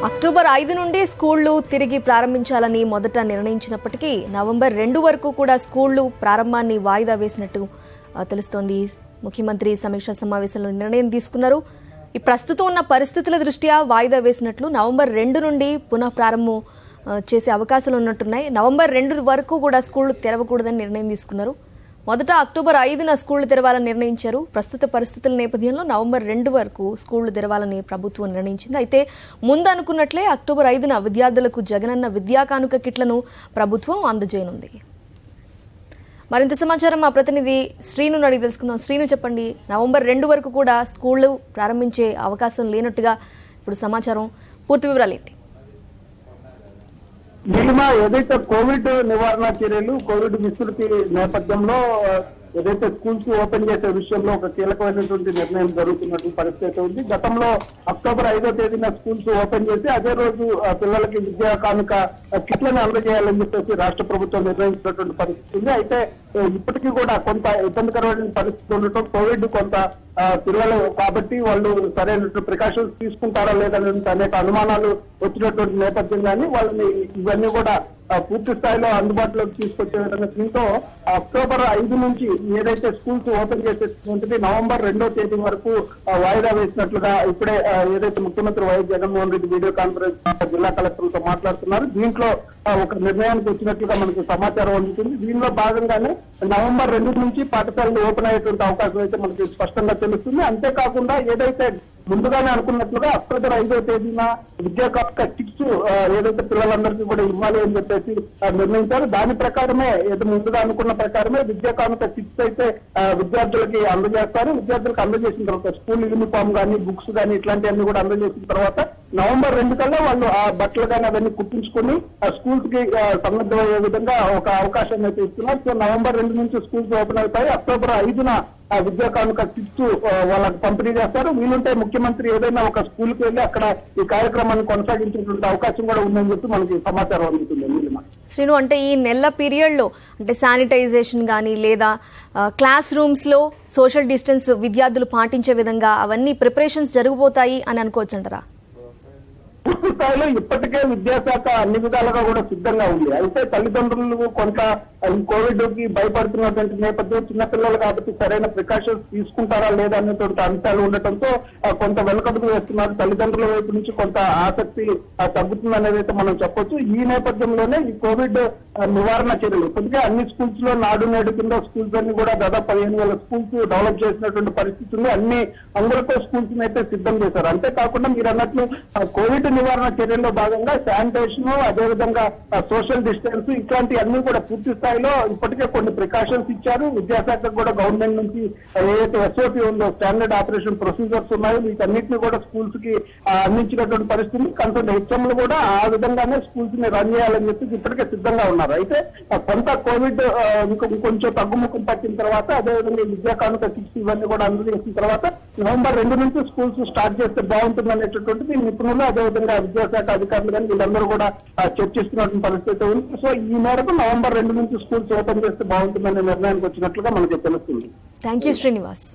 October 5 నుండి స్కూళ్లు తిరిగి ప్రారంభించాలని మొదట నిర్ణయించినప్పటికీ నవంబర్ 2 వరకు కూడా స్కూళ్లు ప్రారంభాన్ని వాయిదా వేసినట్టు తెలుస్తోంది. ముఖ్యమంత్రి సమీక్షా సమావేశంలో నిర్ణయం తీసుకున్నారు. ఈ ప్రస్తుతం ఉన్న పరిస్థితుల దృష్ట్యా వాయిదా వేసినట్లు నవంబర్ 2 నుండి పునః ప్రారంభం చేసే అవకాశాలు ఉన్నట్టున్నాయి. నవంబర్ 2 వరకు కూడా స్కూళ్లు తెరవకూడదని నిర్ణయం తీసుకున్నారు. మొదట అక్టోబర్ 5న స్కూళ్లు తెరవాలని నిర్ణయించారు. ప్రస్తుత పరిస్థితుల నేపథ్యంలో నవంబర్ 2 వరకు స్కూళ్లు తెరవాలని ప్రభుత్వం నిర్ణయించింది. అయితే ముందు అనుకున్నట్లే అక్టోబర్ 5న విద్యార్థులకు జగనన్న విద్యా కానుక కిట్లను ప్రభుత్వం అందజేయనుంది. మరింత సమాచారం మా ప్రతినిధి శ్రీను అడిగి తెలుసుకుందాం. శ్రీను, చెప్పండి, నవంబర్ 2 వరకు కూడా స్కూళ్లు ప్రారంభించే అవకాశం లేనట్టుగా ఇప్పుడు సమాచారం. పూర్తి వివరాలు ఏంటి? నీలిమ, ఏదైతే కోవిడ్ నివారణ చర్యలు, కోవిడ్ విస్తృతి నేపథ్యంలో ఏదైతే స్కూల్స్ ఓపెన్ చేసే విషయంలో ఒక కీలకమైనటువంటి నిర్ణయం జరుగుతున్నటువంటి పరిస్థితి ఉంది. గతంలో అక్టోబర్ 5వ తేదీన స్కూల్స్ ఓపెన్ చేసి అదే రోజు పిల్లలకి విద్యా కానుక కిట్లను అందజేయాలని చెప్పేసి రాష్ట్ర ప్రభుత్వం నిర్ణయించినటువంటి పరిస్థితి ఉంది. అయితే ఇప్పటికీ కూడా కొంత ఇబ్బందికరమైన పరిస్థితి ఉండటం, కోవిడ్ కొంత పిల్లలు కాబట్టి వాళ్ళు సరైన ప్రికాషన్స్ తీసుకుంటారా లేదని అనేక అనుమానాలు వచ్చినటువంటి నేపథ్యం కానీ వాళ్ళని ఇవన్నీ కూడా పూర్తి స్థాయిలో అందుబాటులోకి తీసుకొచ్చే విధంగా దీంతో అక్టోబర్ 5 నుంచి ఏదైతే స్కూల్స్ ఓపెన్ చేసేటువంటిది నవంబర్ 2వ తేదీ వరకు వాయిదా వేసినట్లుగా ఇప్పుడే ఏదైతే ముఖ్యమంత్రి YS Jaganmohan Reddy video conference జిల్లా కలెక్టర్లతో మాట్లాడుతున్నారు. దీంట్లో ఒక నిర్ణయానికి వచ్చినట్లుగా మనకు సమాచారం అందుతుంది. దీనిలో భాగంగానే నవంబర్ 2 నుంచి పాఠశాలలు ఓపెన్ అయ్యేటువంటి అవకాశం అయితే మనకి స్పష్టంగా తెలుస్తుంది. అంతేకాకుండా ఏదైతే ముందుగానే అనుకున్నట్లుగా అక్టోబర్ 5వ తేదీన విద్యా కానుక కిట్స్ ఏదైతే పిల్లలందరికీ కూడా ఇవ్వాలి అని చెప్పేసి నిర్ణయించారు. దాని ప్రకారమే ఏదో ముందుగా అనుకున్న ప్రకారమే విద్యా కానుక కిట్స్ అయితే విద్యార్థులకి అందజేస్తారు. విద్యార్థులకు అందజేసిన తర్వాత స్కూల్ యూనిఫామ్ కానీ, బుక్స్ కానీ ఇట్లాంటివన్నీ కూడా అందజేసిన తర్వాత నవంబర్ 2 కల్లా వాళ్ళు ఆ బట్టలు కానీ అవన్నీ కుట్టించుకుని స్కూల్స్ కి సన్నద్ధమయ్యే విధంగా ఒక అవకాశం అయితే ఇస్తున్నారు. సో నవంబర్ 2 నుంచి స్కూల్స్ ఓపెన్ అవుతాయి. అక్టోబర్ 5న విద్యా కానుక కిట్స్ వాళ్ళకి పంపిణీ చేస్తారు. వీలుంటే ముఖ్యమంత్రి ఏదైనా ఒక స్కూల్ కి వెళ్ళి అక్కడ ఈ కార్యక్రమాన్ని కొనసాగించేటువంటి అవకాశం కూడా ఉందని చెప్పి మనకి సమాచారం అందుతుంది. శ్రీను, అంటే ఈ నెల పీరియడ్ లో అంటే శానిటైజేషన్ కానీ లేదా క్లాస్ రూమ్స్ లో సోషల్ డిస్టెన్స్ విద్యార్థులు పాటించే విధంగా అవన్నీ ప్రిపరేషన్స్ జరిగిపోతాయి అని అనుకోవచ్చు అంటారా? పూర్తి స్థాయిలో ఇప్పటికే విద్యాశాఖ అన్ని విధాలుగా కూడా సిద్ధంగా ఉంది. అయితే తల్లిదండ్రులు కొంత ఈ కోవిడ్ కి భయపడుతున్నటువంటి నేపథ్యం, చిన్నపిల్లలు కాబట్టి సరైన ప్రికాషన్స్ తీసుకుంటారా లేదా అనేటువంటి అంశాలు ఉండటంతో కొంత వెనుకడుగు వేస్తున్నారు. తల్లిదండ్రుల వైపు నుంచి కొంత ఆసక్తి తగ్గుతుందనేది అయితే మనం చెప్పొచ్చు. ఈ నేపథ్యంలోనే ఈ కోవిడ్ నివారణ చర్యలు ఇప్పటికే అన్ని స్కూల్స్ లో నాడు నేడు కింద స్కూల్స్ అన్ని కూడా దాదాపు 15,000 స్కూల్స్ డెవలప్ చేసినటువంటి పరిస్థితి ఉంది. అన్ని అందరితో స్కూల్స్ అయితే సిద్ధం చేశారు. అంతేకాకుండా మీరు అన్నట్లు కోవిడ్ నివారణ చర్యల్లో భాగంగా శానిటేషన్, అదేవిధంగా సోషల్ డిస్టెన్స్ ఇట్లాంటి అన్ని కూడా పూర్తి స్థాయిలో ఇప్పటికే కొన్ని ప్రికాషన్స్ ఇచ్చారు. విద్యాశాఖ కూడా గవర్నమెంట్ నుంచి ఏదైతే ఎస్ఓపి ఉందో, స్టాండర్డ్ ఆపరేషన్ ప్రొసీజర్స్ ఉన్నాయో వీటన్నిటిని కూడా స్కూల్స్ కి అందించినటువంటి పరిస్థితి. కొంత హెచ్ఎంలు కూడా ఆ విధంగానే స్కూల్స్ ని రన్ చేయాలని చెప్పి ఇప్పటికే సిద్ధంగా ఉన్నారు. అయితే కొంత కోవిడ్ కొంచెం తగ్గుముఖం పట్టిన తర్వాత, అదేవిధంగా విద్యా కానుక కిట్స్ ఇవన్నీ కూడా అందజేసిన తర్వాత నవంబర్ 2 నుంచి స్కూల్స్ స్టార్ట్ చేస్తే బాగుంటుంది అనేటటువంటిది నిపుణులు, అదేవిధంగా విద్యాశాఖ అధికారులు కానీ వీళ్ళందరూ కూడా చర్చిస్తున్నటువంటి పరిస్థితి ఉంది. సో ఈ మేరకు నవంబర్ 2 నుంచి స్కూల్స్ ఓపెన్ చేస్తే బాగుంటుందనే నిర్ణయానికి వచ్చినట్లుగా మనకి తెలుస్తుంది. Thank you Srinivas.